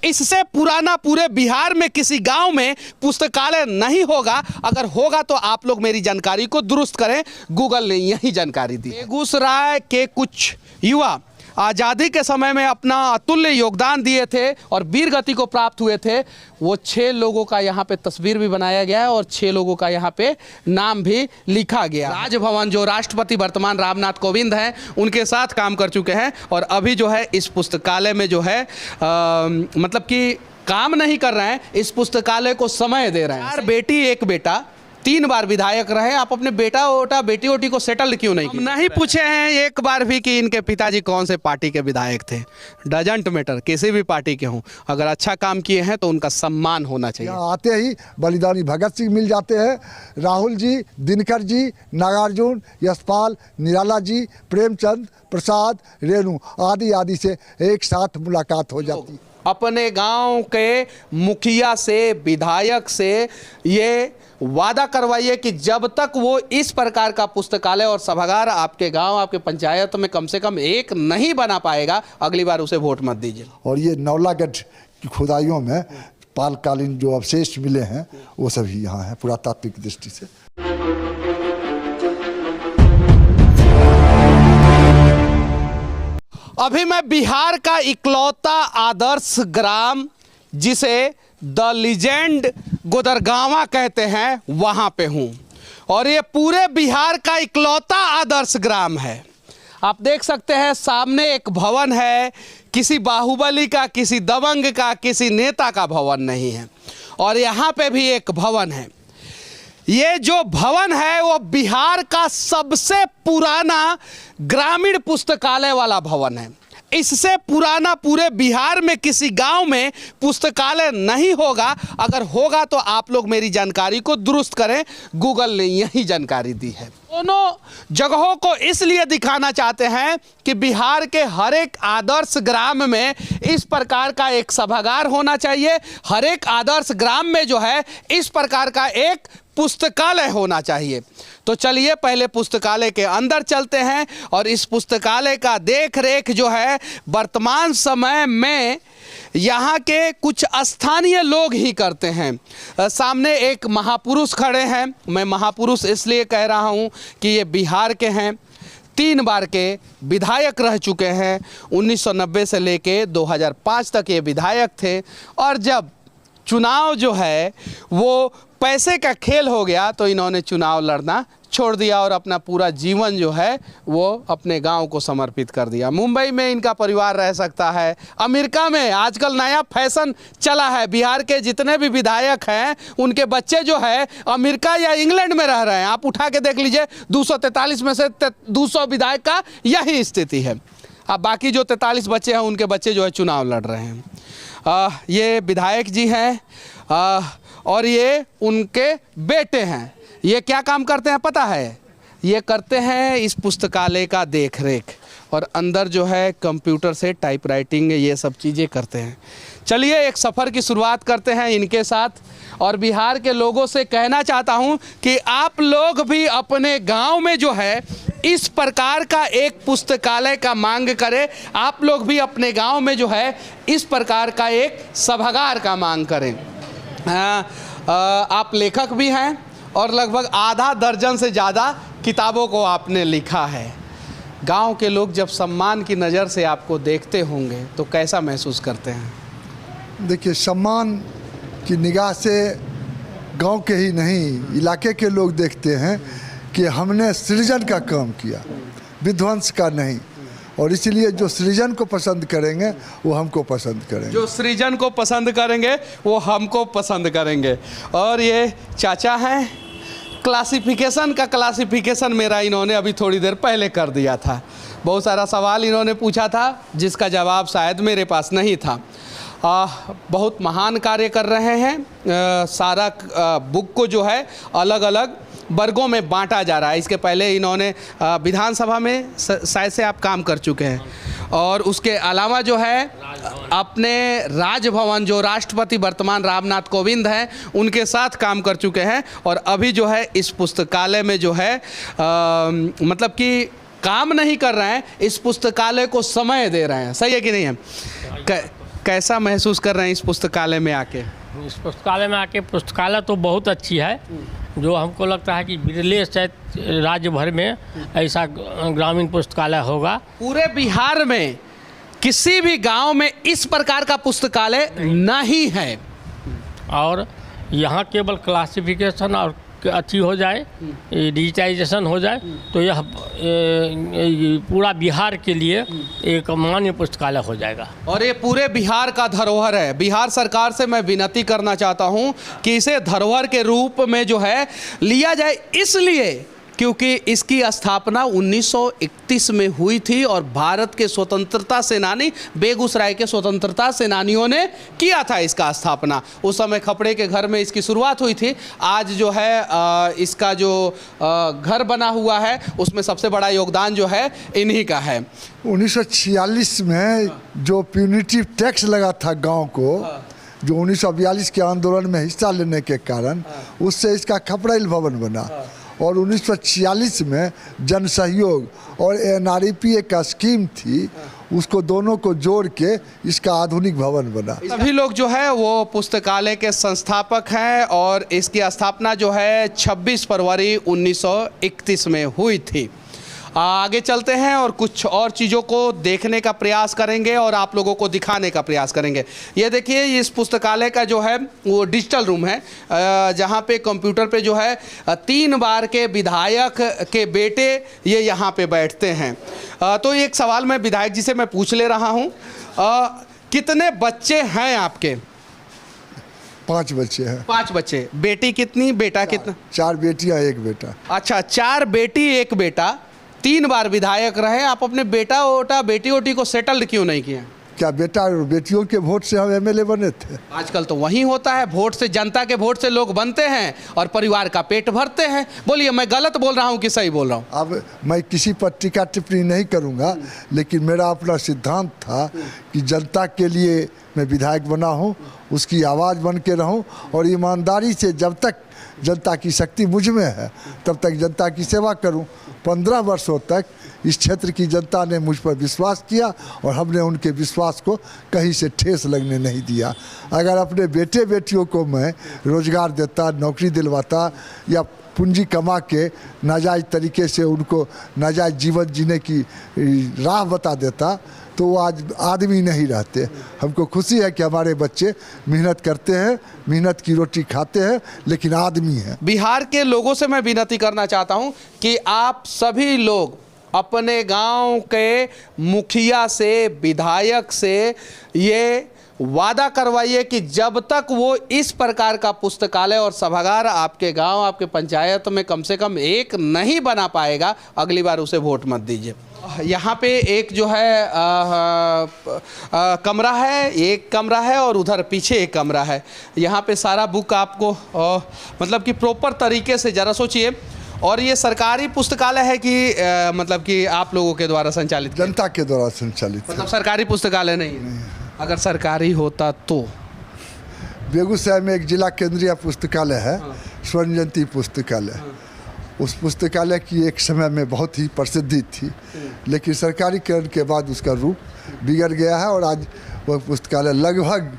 इससे पुराना पूरे बिहार में किसी गांव में पुस्तकालय नहीं होगा। अगर होगा तो आप लोग मेरी जानकारी को दुरुस्त करें, गूगल ने यही जानकारी दी। बेगूसराय के कुछ युवा आज़ादी के समय में अपना अतुल्य योगदान दिए थे और वीर गति को प्राप्त हुए थे। वो 6 लोगों का यहाँ पे तस्वीर भी बनाया गया है और 6 लोगों का यहाँ पे नाम भी लिखा गया। राजभवन जो राष्ट्रपति वर्तमान रामनाथ कोविंद हैं उनके साथ काम कर चुके हैं और अभी जो है इस पुस्तकालय में जो है मतलब कि काम नहीं कर रहे हैं, इस पुस्तकालय को समय दे रहे हैं। 4 बेटी 1 बेटा, 3 बार विधायक रहे। आप अपने बेटा ओटा बेटी ओटी को सेटल क्यों नहीं किया? नहीं पूछे हैं एक बार भी कि इनके पिताजी कौन से पार्टी के विधायक थे। डजंट मैटर, किसी भी पार्टी के हों, अगर अच्छा काम किए हैं तो उनका सम्मान होना चाहिए। यहाँ आते ही बलिदानी भगत सिंह मिल जाते हैं, राहुल जी, दिनकर जी, नागार्जुन, यशपाल, निराला जी, प्रेमचंद, प्रसाद, रेणु आदि आदि से एक साथ मुलाकात हो जाती है। अपने गांव के मुखिया से, विधायक से ये वादा करवाइए कि जब तक वो इस प्रकार का पुस्तकालय और सभागार आपके गांव, आपके पंचायत में कम से कम एक नहीं बना पाएगा, अगली बार उसे वोट मत दीजिए। और ये नौलागढ़ की खुदाइयों में पालकालीन जो अवशेष मिले हैं वो सभी यहाँ हैं पुरातात्विक दृष्टि से। अभी मैं बिहार का इकलौता आदर्श ग्राम जिसे द लीजेंड गोदरगांवा कहते हैं वहां पे हूं और ये पूरे बिहार का इकलौता आदर्श ग्राम है। आप देख सकते हैं सामने एक भवन है, किसी बाहुबली का, किसी दबंग का, किसी नेता का भवन नहीं है। और यहाँ पे भी एक भवन है। ये जो भवन है वो बिहार का सबसे पुराना ग्रामीण पुस्तकालय वाला भवन है। इससे पुराना पूरे बिहार में किसी गांव में पुस्तकालय नहीं होगा। अगर होगा तो आप लोग मेरी जानकारी को दुरुस्त करें, गूगल ने यही जानकारी दी है। दोनों जगहों को इसलिए दिखाना चाहते हैं कि बिहार के हर एक आदर्श ग्राम में इस प्रकार का एक सभागार होना चाहिए। हर एक आदर्श ग्राम में जो है इस प्रकार का एक पुस्तकालय होना चाहिए। तो चलिए पहले पुस्तकालय के अंदर चलते हैं और इस पुस्तकालय का देख रेख जो है वर्तमान समय में यहाँ के कुछ स्थानीय लोग ही करते हैं। सामने एक महापुरुष खड़े हैं। मैं महापुरुष इसलिए कह रहा हूँ कि ये बिहार के हैं, 3 बार के विधायक रह चुके हैं। 1990 से लेके 2005 तक ये विधायक थे और जब चुनाव जो है वो पैसे का खेल हो गया तो इन्होंने चुनाव लड़ना छोड़ दिया और अपना पूरा जीवन जो है वो अपने गांव को समर्पित कर दिया। मुंबई में इनका परिवार रह सकता है, अमेरिका में आजकल नया फैशन चला है, बिहार के जितने भी विधायक हैं उनके बच्चे जो है अमेरिका या इंग्लैंड में रह रहे हैं। आप उठा के देख लीजिए, 243 में से 200 विधायक का यही स्थिति है। अब बाकी जो 43 बच्चे हैं उनके बच्चे जो है चुनाव लड़ रहे हैं। ये विधायक जी हैं और ये उनके बेटे हैं। ये क्या काम करते हैं पता है? ये करते हैं इस पुस्तकालय का देख रेख और अंदर जो है कंप्यूटर से टाइपराइटिंग ये सब चीज़ें करते हैं। चलिए एक सफ़र की शुरुआत करते हैं इनके साथ और बिहार के लोगों से कहना चाहता हूँ कि आप लोग भी अपने गांव में जो है इस प्रकार का एक पुस्तकालय का मांग करें। आप लोग भी अपने गांव में जो है इस प्रकार का एक सभागार का मांग करें। आप लेखक भी हैं और लगभग आधा दर्जन से ज़्यादा किताबों को आपने लिखा है। गांव के लोग जब सम्मान की नज़र से आपको देखते होंगे तो कैसा महसूस करते हैं? देखिए, सम्मान की निगाह से गांव के ही नहीं इलाके के लोग देखते हैं कि हमने सृजन का काम किया, विध्वंस का नहीं। और इसलिए जो सृजन को पसंद करेंगे वो हमको पसंद करेंगे। जो सृजन को पसंद करेंगे वो हमको पसंद करेंगे। और ये चाचा हैं, क्लासिफिकेशन मेरा इन्होंने अभी थोड़ी देर पहले कर दिया था। बहुत सारा सवाल इन्होंने पूछा था जिसका जवाब शायद मेरे पास नहीं था। बहुत महान कार्य कर रहे हैं। सारा बुक को जो है अलग अलग वर्गों में बांटा जा रहा है। इसके पहले इन्होंने विधानसभा में शायद से आप काम कर चुके हैं और उसके अलावा जो है अपने राजभवन जो राष्ट्रपति वर्तमान रामनाथ कोविंद हैं उनके साथ काम कर चुके हैं और अभी जो है इस पुस्तकालय में जो है मतलब कि काम नहीं कर रहे हैं, इस पुस्तकालय को समय दे रहे हैं। सही है कि नहीं है? कैसा महसूस कर रहे हैं इस पुस्तकालय में आके? इस पुस्तकालय में आके पुस्तकालय तो बहुत अच्छी है, जो हमको लगता है कि बिरले शायद राज्य भर में ऐसा ग्रामीण पुस्तकालय होगा। पूरे बिहार में किसी भी गांव में इस प्रकार का पुस्तकालय नहीं है। और यहाँ केवल क्लासिफिकेशन और अच्छी हो जाए, डिजिटाइजेशन हो जाए, तो यह पूरा बिहार के लिए एक मान्य पुस्तकालय हो जाएगा। और ये पूरे बिहार का धरोहर है। बिहार सरकार से मैं विनती करना चाहता हूँ कि इसे धरोहर के रूप में जो है लिया जाए, इसलिए क्योंकि इसकी स्थापना 1931 में हुई थी और भारत के स्वतंत्रता सेनानी, बेगूसराय के स्वतंत्रता सेनानियों ने किया था इसका स्थापना। उस समय खपड़े के घर में इसकी शुरुआत हुई थी। आज जो है इसका जो घर बना हुआ है उसमें सबसे बड़ा योगदान जो है इन्हीं का है। 1946 में जो प्यूनिटिव टैक्स लगा था गांव को, जो 1942 के आंदोलन में हिस्सा लेने के कारण, उससे इसका खपड़ैल भवन बना। और 1946 में जन सहयोग और NREP एक स्कीम थी, उसको दोनों को जोड़ के इसका आधुनिक भवन बना। सभी लोग जो है वो पुस्तकालय के संस्थापक हैं और इसकी स्थापना जो है 26 फरवरी 1931 में हुई थी। आगे चलते हैं और कुछ और चीज़ों को देखने का प्रयास करेंगे और आप लोगों को दिखाने का प्रयास करेंगे। ये देखिए, इस पुस्तकालय का जो है वो डिजिटल रूम है, जहाँ पे कंप्यूटर पे जो है 3 बार के विधायक के बेटे ये यहाँ पे बैठते हैं। तो एक सवाल मैं विधायक जी से मैं पूछ ले रहा हूँ, कितने बच्चे हैं आपके? 5 बच्चे हैं। 5 बच्चे। बेटी कितनी, बेटा कितना? 4 बेटियां 1 बेटा। अच्छा, 4 बेटी 1 बेटा, 3 बार विधायक रहे। आप अपने बेटा ओटा बेटी ओटी को सेटल्ड क्यों नहीं किए? क्या बेटा और बेटियों के वोट से हम MLA बने थे? आजकल तो वही होता है, वोट से, जनता के वोट से लोग बनते हैं और परिवार का पेट भरते हैं। बोलिए, मैं गलत बोल रहा हूँ कि सही बोल रहा हूँ? अब मैं किसी पर टीका टिप्पणी नहीं करूँगा, लेकिन मेरा अपना सिद्धांत था कि जनता के लिए मैं विधायक बना हूँ, उसकी आवाज़ बन के रहूँ और ईमानदारी से जब तक जनता की शक्ति मुझ में है तब तक जनता की सेवा करूं। 15 वर्षों तक इस क्षेत्र की जनता ने मुझ पर विश्वास किया और हमने उनके विश्वास को कहीं से ठेस लगने नहीं दिया। अगर अपने बेटे बेटियों को मैं रोज़गार देता, नौकरी दिलवाता या पूंजी कमा के नाजायज़ तरीके से उनको नाजायज़ जीवन जीने की राह बता देता तो वो आज आदमी नहीं रहते। हमको खुशी है कि हमारे बच्चे मेहनत करते हैं, मेहनत की रोटी खाते हैं, लेकिन आदमी हैं। बिहार के लोगों से मैं विनती करना चाहता हूं कि आप सभी लोग अपने गांव के मुखिया से, विधायक से ये वादा करवाइए कि जब तक वो इस प्रकार का पुस्तकालय और सभागार आपके गांव, आपके पंचायत में कम से कम एक नहीं बना पाएगा, अगली बार उसे वोट मत दीजिए। यहाँ पे एक जो है कमरा है, एक कमरा है और उधर पीछे एक कमरा है। यहाँ पे सारा बुक आपको मतलब कि प्रॉपर तरीके से, ज़रा सोचिए। और ये सरकारी पुस्तकालय है कि मतलब कि आप लोगों के द्वारा संचालित? जनता के द्वारा संचालित। मतलब सरकारी पुस्तकालय नहीं है? अगर सरकारी होता तो? बेगूसराय में एक जिला केंद्रीय पुस्तकालय है, स्वर्ण जयंती पुस्तकालय। उस पुस्तकालय की एक समय में बहुत ही प्रसिद्धि थी, लेकिन सरकारीकरण के बाद उसका रूप बिगड़ गया है और आज वह पुस्तकालय लगभग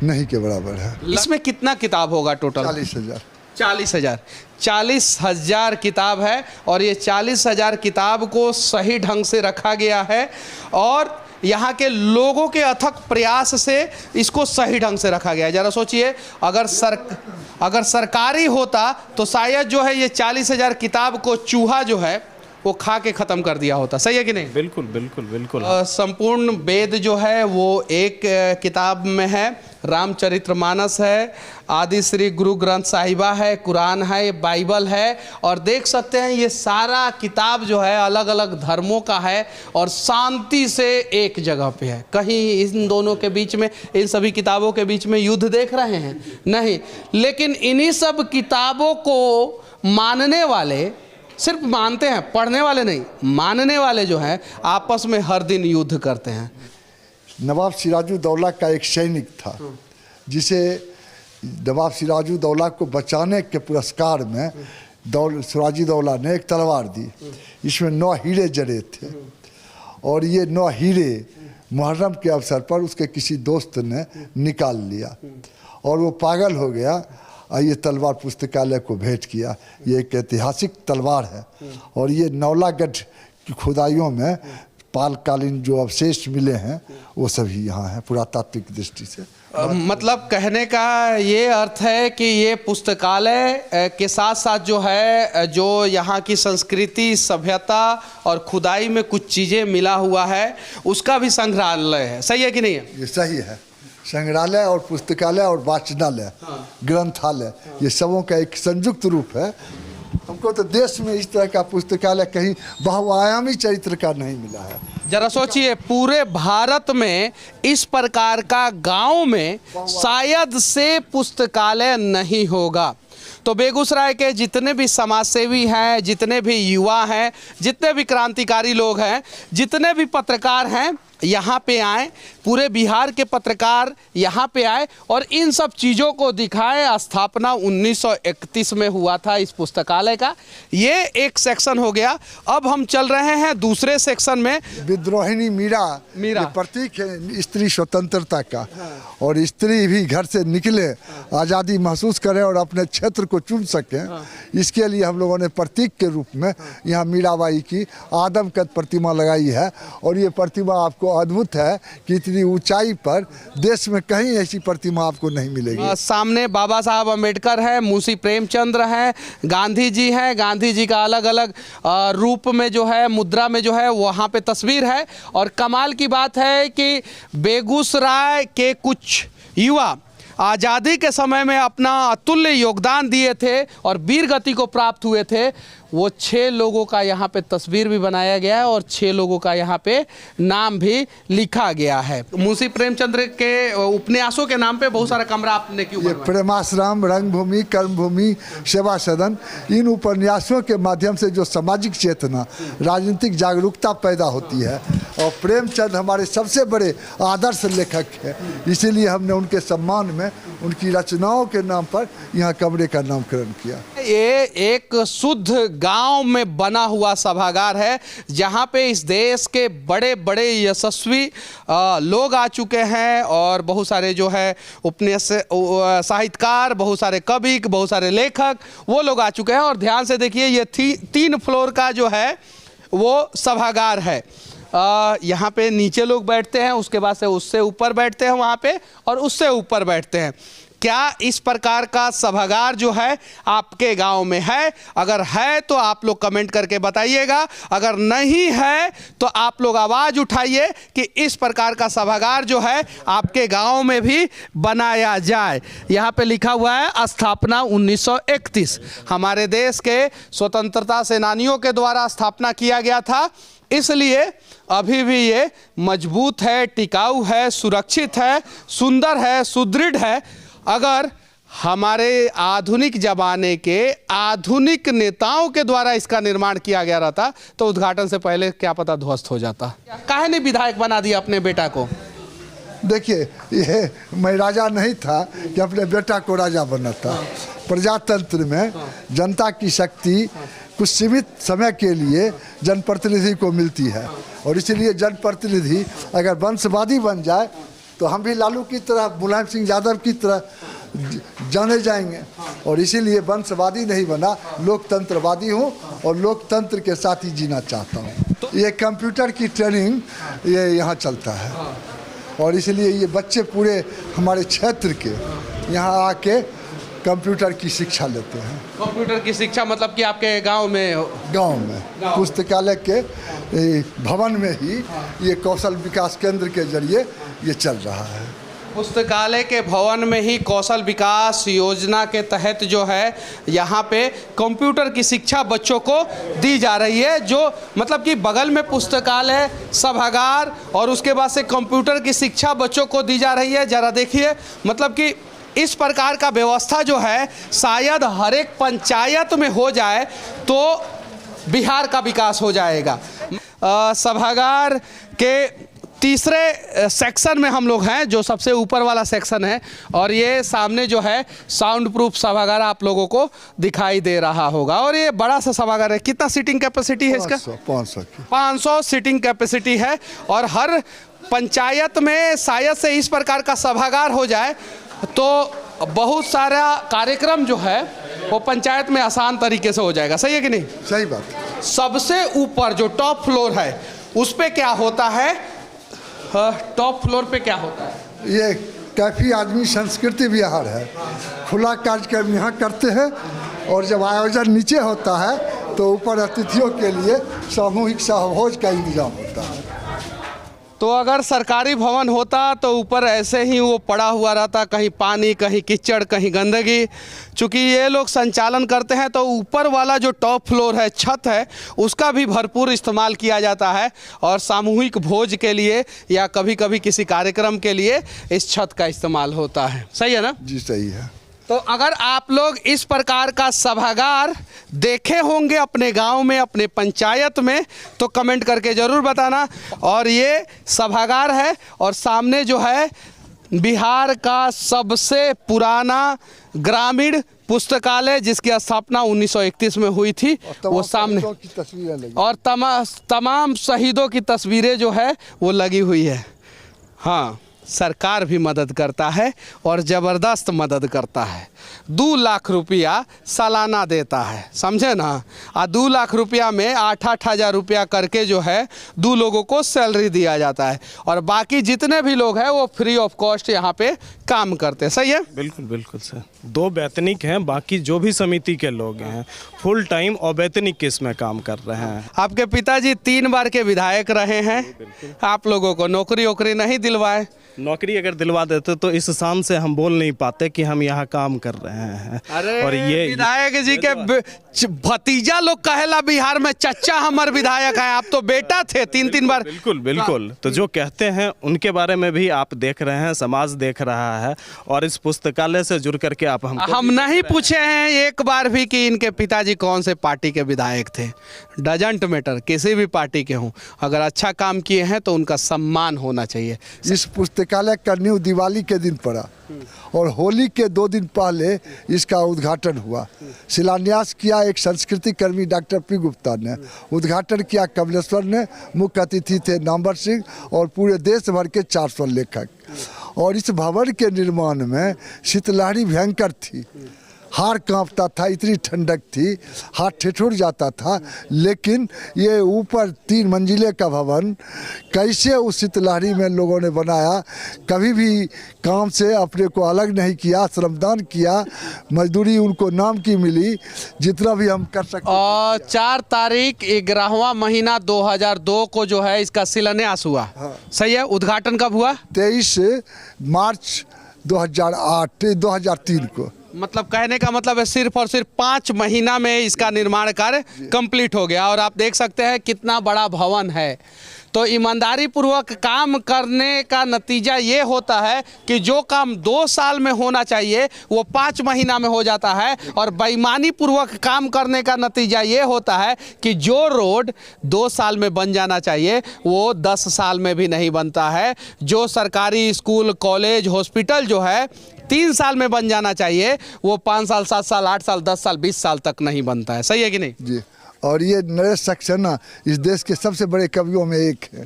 नहीं के बराबर है। इसमें कितना किताब होगा टोटल? 40,000। 40,000। 40,000 किताब है और ये 40,000 किताब को सही ढंग से रखा गया है और यहाँ के लोगों के अथक प्रयास से इसको सही ढंग से रखा गया है। ज़रा सोचिए, अगर सरकारी होता तो शायद जो है ये 40,000 किताब को चूहा जो है वो खा के ख़त्म कर दिया होता। सही है कि नहीं? बिल्कुल बिल्कुल बिल्कुल। संपूर्ण वेद जो है वो एक किताब में है। रामचरितमानस है, आदि श्री गुरु ग्रंथ साहिबा है, कुरान है, बाइबल है और देख सकते हैं ये सारा किताब जो है अलग अलग धर्मों का है और शांति से एक जगह पे है। कहीं इन दोनों के बीच में, इन सभी किताबों के बीच में युद्ध देख रहे हैं? नहीं। लेकिन इन्हीं सब किताबों को मानने वाले, सिर्फ मानते हैं, पढ़ने वाले नहीं, मानने वाले जो हैं आपस में हर दिन युद्ध करते हैं। नवाब सिराजुद्दौला का एक सैनिक था जिसे नवाब सिराजुद्दौला को बचाने के पुरस्कार में सिराजुद्दौला ने एक तलवार दी। इसमें 9 हीरे जड़े थे और ये 9 हीरे मुहर्रम के अवसर पर उसके किसी दोस्त ने निकाल लिया और वो पागल हो गया और ये तलवार पुस्तकालय को भेंट किया। ये एक ऐतिहासिक तलवार है और ये नौलागढ़ की खुदाइयों में पालकालीन जो अवशेष मिले हैं वो सभी यहाँ हैं पुरातात्विक दृष्टि से। मतलब कहने का ये अर्थ है कि ये पुस्तकालय के साथ साथ जो है जो यहाँ की संस्कृति सभ्यता और खुदाई में कुछ चीज़ें मिला हुआ है उसका भी संग्रहालय है, सही है कि नहीं है? ये सही है, संग्रहालय और पुस्तकालय और वाचनालय, ग्रंथालय, ये सबों का एक संयुक्त रूप है। हमको तो देश में इस तरह का पुस्तकालय कहीं बहुआयामी चरित्र का नहीं मिला है। जरा सोचिए, पूरे भारत में इस प्रकार का गांव में शायद से पुस्तकालय नहीं होगा। तो बेगूसराय के जितने भी समाजसेवी हैं, जितने भी युवा हैं, जितने भी क्रांतिकारी लोग हैं, जितने भी पत्रकार हैं, यहाँ पे आए, पूरे बिहार के पत्रकार यहाँ पे आए और इन सब चीज़ों को दिखाएं। स्थापना 1931 में हुआ था इस पुस्तकालय का। ये एक सेक्शन हो गया। अब हम चल रहे हैं दूसरे सेक्शन में। विद्रोहिणी मीरा ये प्रतीक है स्त्री स्वतंत्रता का। और स्त्री भी घर से निकले, आज़ादी महसूस करें और अपने क्षेत्र को चुन सकें, इसके लिए हम लोगों ने प्रतीक के रूप में यहाँ मीराबाई की आदमकद प्रतिमा लगाई है। और ये प्रतिमा आपको अद्भुत है कि इतनी ऊंचाई पर देश में कहीं ऐसी प्रतिमा आपको नहीं मिलेगी। सामने बाबा साहब अम्बेडकर है, मुंशी प्रेमचंद्र है, गांधी जी हैं। गांधी जी का अलग अलग रूप में जो है, मुद्रा में जो है वहाँ पे तस्वीर है। और कमाल की बात है कि बेगूसराय के कुछ युवा आज़ादी के समय में अपना अतुल्य योगदान दिए थे और वीर गति को प्राप्त हुए थे। वो 6 लोगों का यहाँ पे तस्वीर भी बनाया गया है और 6 लोगों का यहाँ पे नाम भी लिखा गया है। मुंशी प्रेमचंद्र के उपन्यासों के नाम पे बहुत सारा कमरा आपने क्यों बनवाया? प्रेमाश्रम, रंगभूमि, कर्मभूमि, सेवा सदन, इन उपन्यासों के माध्यम से जो सामाजिक चेतना, राजनीतिक जागरूकता पैदा होती है। और प्रेमचंद हमारे सबसे बड़े आदर्श लेखक हैं, इसीलिए हमने उनके सम्मान में उनकी रचनाओं के नाम पर यहाँ कमरे का नामकरण किया। ये एक शुद्ध गांव में बना हुआ सभागार है जहां पे इस देश के बड़े बड़े यशस्वी लोग आ चुके हैं और बहुत सारे जो है उपन्यास साहित्यकार, बहुत सारे कवि, बहुत सारे लेखक, वो लोग आ चुके हैं। और ध्यान से देखिए, ये 3 फ्लोर का जो है वो सभागार है। यहाँ पे नीचे लोग बैठते हैं, उसके बाद से उससे ऊपर बैठते हैं वहाँ पे, और उससे ऊपर बैठते हैं। क्या इस प्रकार का सभागार जो है आपके गांव में है? अगर है तो आप लोग कमेंट करके बताइएगा। अगर नहीं है तो आप लोग आवाज़ उठाइए कि इस प्रकार का सभागार जो है आपके गांव में भी बनाया जाए। यहाँ पे लिखा हुआ है स्थापना 1931। हमारे देश के स्वतंत्रता सेनानियों के द्वारा स्थापना किया गया था, इसलिए अभी भी ये मजबूत है, टिकाऊ है, सुरक्षित है, सुंदर है, सुदृढ़ है। अगर हमारे आधुनिक ज़माने के आधुनिक नेताओं के द्वारा इसका निर्माण किया गया रहता तो उद्घाटन से पहले क्या पता ध्वस्त हो जाता। काहे ने विधायक बना दिया अपने बेटा को? देखिए, ये मैं राजा नहीं था कि अपने बेटा को राजा बनाता। प्रजातंत्र में जनता की शक्ति कुछ सीमित समय के लिए जनप्रतिनिधि को मिलती है और इसीलिए जनप्रतिनिधि अगर वंशवादी बन जाए तो हम भी लालू की तरह, मुलायम सिंह यादव की तरह जाने जाएंगे। और इसीलिए वंशवादी नहीं बना, लोकतंत्रवादी हूँ और लोकतंत्र के साथ ही जीना चाहता हूँ। ये कंप्यूटर की ट्रेनिंग ये यहाँ चलता है और इसलिए ये बच्चे पूरे हमारे क्षेत्र के यहाँ आके कंप्यूटर की शिक्षा लेते हैं। कंप्यूटर की शिक्षा मतलब कि आपके गांव में? गांव में पुस्तकालय के भवन में ही ये कौशल विकास केंद्र के जरिए ये चल रहा है। पुस्तकालय के भवन में ही कौशल विकास योजना के तहत जो है यहाँ पे कंप्यूटर की शिक्षा बच्चों को दी जा रही है। जो मतलब कि बगल में पुस्तकालय, सभागार और उसके बाद से कंप्यूटर की शिक्षा बच्चों को दी जा रही है। ज़रा देखिए, मतलब कि इस प्रकार का व्यवस्था जो है शायद हर एक पंचायत में हो जाए तो बिहार का विकास हो जाएगा। सभागार के तीसरे सेक्शन में हम लोग हैं, जो सबसे ऊपर वाला सेक्शन है, और ये सामने जो है साउंड प्रूफ सभागार आप लोगों को दिखाई दे रहा होगा। और ये बड़ा सा सभागार है। कितना सीटिंग कैपेसिटी है इसका? 500 500 सीटिंग कैपेसिटी है और हर पंचायत में शायद से इस प्रकार का सभागार हो जाए तो बहुत सारा कार्यक्रम जो है वो पंचायत में आसान तरीके से हो जाएगा। सही है कि नहीं? सही बात। सबसे ऊपर जो टॉप फ्लोर है उस पे क्या होता है? टॉप फ्लोर पे क्या होता है? ये काफ़ी आदमी संस्कृति विहार है, खुला कार्यक्रम यहाँ करते हैं और जब आयोजन नीचे होता है तो ऊपर अतिथियों के लिए सामूहिक सहभोज का इंतजाम होता है। तो अगर सरकारी भवन होता तो ऊपर ऐसे ही वो पड़ा हुआ रहता, कहीं पानी, कहीं कीचड़, कहीं गंदगी। चूँकि ये लोग संचालन करते हैं तो ऊपर वाला जो टॉप फ्लोर है, छत है, उसका भी भरपूर इस्तेमाल किया जाता है और सामूहिक भोज के लिए या कभी कभी किसी कार्यक्रम के लिए इस छत का इस्तेमाल होता है। सही है ना? जी सही है। तो अगर आप लोग इस प्रकार का सभागार देखे होंगे अपने गांव में, अपने पंचायत में, तो कमेंट करके ज़रूर बताना। और ये सभागार है और सामने जो है बिहार का सबसे पुराना ग्रामीण पुस्तकालय जिसकी स्थापना 1931 में हुई थी, वो सामने की तस्वीरें लगी और तमाम शहीदों की तस्वीरें जो है वो लगी हुई है। हाँ, सरकार भी मदद करता है और ज़बरदस्त मदद करता है। 2 लाख रुपया सालाना देता है, समझे ना? 2 लाख रुपया में 8-8 हज़ार रुपया करके जो है 2 लोगों को सैलरी दिया जाता है और बाकी जितने भी लोग हैं वो फ्री ऑफ कॉस्ट यहाँ पे काम करते हैं। सही है? बिल्कुल बिल्कुल सर। 2 वैतनिक हैं, बाकी जो भी समिति के लोग हैं फुल टाइम और वैतनिक केस में काम कर रहे हैं। आपके पिताजी 3 बार के विधायक रहे हैं, आप लोगों को नौकरी वोकरी नहीं दिलवाए? नौकरी अगर दिलवा देते तो इस शान से हम बोल नहीं पाते कि हम यहाँ काम कर रहे हैं। अरे और ये विधायक जी के भतीजा लोग कहेला बिहार में चच्चा हमार विधायक है, आप तो बेटा थे 3-3 बार। बिल्कुल बिल्कुल। तो जो कहते हैं उनके बारे में भी आप देख रहे हैं, समाज देख रहा है और इस पुस्तकालय से जुड़ करके आप हम नहीं पूछे हैं एक बार भी कि इनके पिताजी कौन से पार्टी के विधायक थे। डजंट मैटर, किसी भी पार्टी के हों, अगर अच्छा काम किए हैं तो उनका सम्मान होना चाहिए। इस पुस्तकालय का न्यू दिवाली के दिन पड़ा और होली के 2 दिन पहले इसका उद्घाटन हुआ। शिलान्यास किया एक संस्कृति कर्मी डॉक्टर पी गुप्ता ने, उद्घाटन किया कमलेश्वर ने, मुख्य अतिथि थे नामवर सिंह और पूरे देश भर के 400 लेखक। और इस भवन के निर्माण में शीतलहरी भयंकर थी, हार कांपता था, इतनी ठंडक थी, हाथ ठिठुर जाता था। लेकिन ये ऊपर 3 मंजिले का भवन कैसे उस शीतलहरी में लोगों ने बनाया, कभी भी काम से अपने को अलग नहीं किया, श्रमदान किया, मजदूरी उनको नाम की मिली, जितना भी हम कर सकते। और 4 तारीख 11वां महीना 2002 को जो है इसका शिलान्यास हुआ। हाँ। सही है? उद्घाटन कब हुआ? 23 मार्च 2003 को। मतलब कहने का मतलब है सिर्फ और सिर्फ 5 महीना में इसका निर्माण कार्य कंप्लीट हो गया। और आप देख सकते हैं कितना बड़ा भवन है। तो ईमानदारी पूर्वक काम करने का नतीजा ये होता है कि जो काम 2 साल में होना चाहिए वो 5 महीना में हो जाता है, और बेईमानी पूर्वक काम करने का नतीजा ये होता है कि जो रोड 2 साल में बन जाना चाहिए वो 10 साल में भी नहीं बनता है। जो सरकारी स्कूल, कॉलेज, हॉस्पिटल जो है 3 साल में बन जाना चाहिए वो 5 साल, 7 साल, 8 साल, 10 साल, 20 साल तक नहीं बनता है। सही है कि नहीं? जी। और ये नरेश सक्सेना इस देश के सबसे बड़े कवियों में एक है।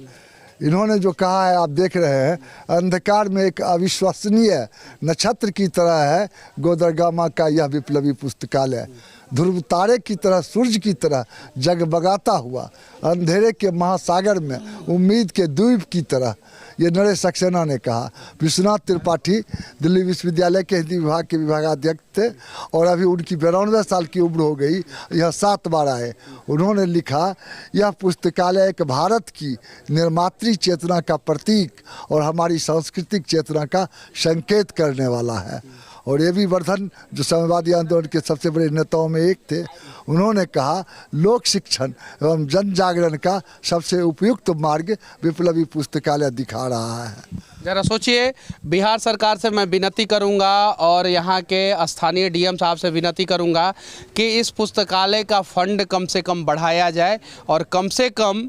इन्होंने जो कहा है आप देख रहे हैं, अंधकार में एक अविश्वसनीय नक्षत्र की तरह है गोदरगामा का यह विप्लवी पुस्तकालय। ध्रुव तारे की तरह, सूर्य की तरह जगबगाता हुआ अंधेरे के महासागर में उम्मीद के द्वीप की तरह, ये नरेश सक्सेना ने कहा। विश्वनाथ त्रिपाठी दिल्ली विश्वविद्यालय के हिंदी विभाग के विभागाध्यक्ष थे और अभी उनकी 92 साल की उम्र हो गई, यह 7 बार आए। उन्होंने लिखा, यह पुस्तकालय एक भारत की निर्मात्री चेतना का प्रतीक और हमारी सांस्कृतिक चेतना का संकेत करने वाला है। और ए वी वर्धन जो साम्यवादी आंदोलन के सबसे बड़े नेताओं में एक थे, उन्होंने कहा, लोक शिक्षण एवं जन जागरण का सबसे उपयुक्त मार्ग विप्लवी पुस्तकालय दिखा रहा है। ज़रा सोचिए, बिहार सरकार से मैं विनती करूंगा और यहाँ के स्थानीय डीएम साहब से विनती करूंगा कि इस पुस्तकालय का फंड कम से कम बढ़ाया जाए और कम से कम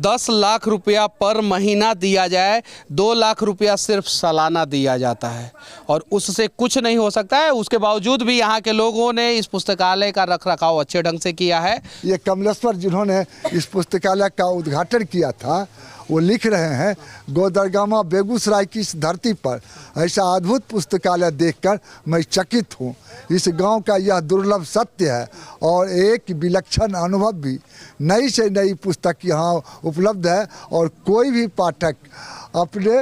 10 लाख रुपया पर महीना दिया जाए। 2 लाख रुपया सिर्फ सालाना दिया जाता है और उससे कुछ नहीं हो सकता है। उसके बावजूद भी यहाँ के लोगों ने इस पुस्तकालय का रख रखाव अच्छे ढंग से किया है। ये कमलेश्वर जिन्होंने इस पुस्तकालय का उद्घाटन किया था, वो लिख रहे हैं, गोदरगामा बेगूसराय की इस धरती पर ऐसा अद्भुत पुस्तकालय देखकर मैं चकित हूँ। इस गांव का यह दुर्लभ सत्य है और एक विलक्षण अनुभव भी। नई से नई पुस्तक यहाँ उपलब्ध है और कोई भी पाठक अपने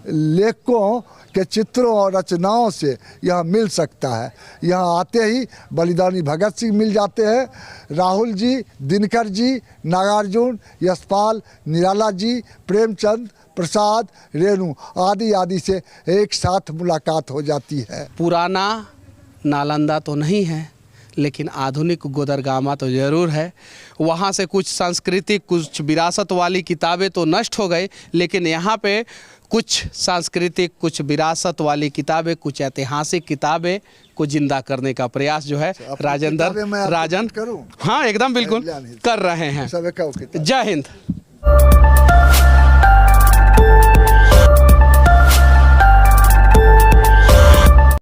लेखकों के चित्रों और रचनाओं से यह मिल सकता है। यहाँ आते ही बलिदानी भगत सिंह मिल जाते हैं, राहुल जी, दिनकर जी, नागार्जुन, यशपाल, निराला जी, प्रेमचंद, प्रसाद, रेणु आदि आदि से एक साथ मुलाकात हो जाती है। पुराना नालंदा तो नहीं है, लेकिन आधुनिक गोदरगामा तो ज़रूर है। वहाँ से कुछ सांस्कृतिक, कुछ विरासत वाली किताबें तो नष्ट हो गई, लेकिन यहाँ पे कुछ सांस्कृतिक, कुछ विरासत वाली किताबें, कुछ ऐतिहासिक किताबें को जिंदा करने का प्रयास जो है राजन करूं? हाँ एकदम बिल्कुल कर रहे हैं। सब एक जय हिंद।